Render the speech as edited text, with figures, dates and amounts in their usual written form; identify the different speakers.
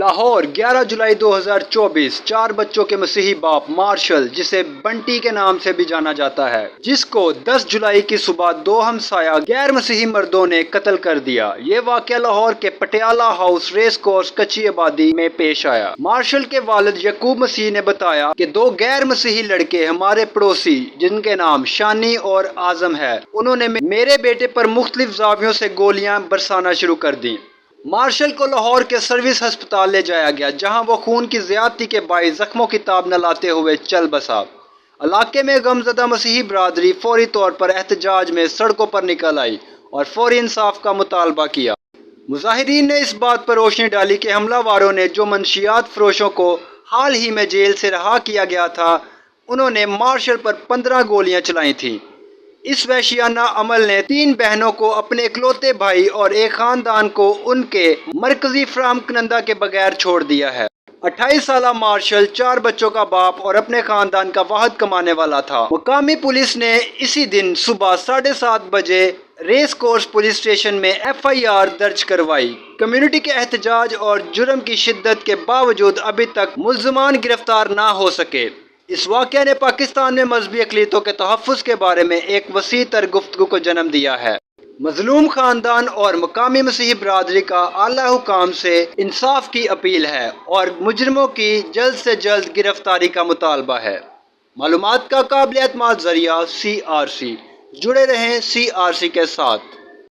Speaker 1: لاہور 11 جولائی 2024 4 بچوں کے مسیحی باپ مارشل، جسے بنٹی کے نام سے بھی جانا جاتا ہے، جس کو 10 جولائی کی صبح 2 ہمسایہ غیر مسیحی مردوں نے قتل کر دیا۔ یہ واقعہ لاہور کے پٹیالہ ہاؤس ریس کورس کچی آبادی میں پیش آیا۔ مارشل کے والد یعقوب مسیح نے بتایا کہ 2 غیر مسیحی لڑکے ہمارے پڑوسی، جن کے نام شانی اور اعظم ہے، انہوں نے میرے بیٹے پر مختلف زاویوں سے گولیاں برسانا شروع کر دیں۔ مارشل کو لاہور کے سروس ہسپتال لے جایا گیا، جہاں وہ خون کی زیادتی کے باعث زخموں کی تاب نہ لاتے ہوئے چل بسا۔ علاقے میں غمزدہ مسیحی برادری فوری طور پر احتجاج میں سڑکوں پر نکل آئی اور فوری انصاف کا مطالبہ کیا۔ مظاہرین نے اس بات پر روشنی ڈالی کہ حملہ واروں نے جو منشیات فروشوں کو حال ہی میں جیل سے رہا کیا گیا تھا، انہوں نے مارشل پر 15 گولیاں چلائی تھیں۔ اس وحشیانہ عمل نے 3 بہنوں کو، اپنے اکلوتے بھائی اور ایک خاندان کو ان کے مرکزی فراہم کنندہ کے بغیر چھوڑ دیا ہے۔ 28 سالہ مارشل 4 بچوں کا باپ اور اپنے خاندان کا واحد کمانے والا تھا۔ مقامی پولیس نے اسی دن صبح 7:30 بجے ریس کورس پولیس اسٹیشن میں FIR درج کروائی۔ کمیونٹی کے احتجاج اور جرم کی شدت کے باوجود ابھی تک ملزمان گرفتار نہ ہو سکے۔ اس واقعہ نے پاکستان میں مذہبی اقلیتوں کے تحفظ کے بارے میں ایک وسیع تر گفتگو کو جنم دیا ہے۔ مظلوم خاندان اور مقامی مسیحی برادری کا اعلیٰ حکام سے انصاف کی اپیل ہے اور مجرموں کی جلد سے جلد گرفتاری کا مطالبہ ہے۔ معلومات کا قابل اعتماد ذریعہ CRC۔ جڑے رہیں CRC کے ساتھ۔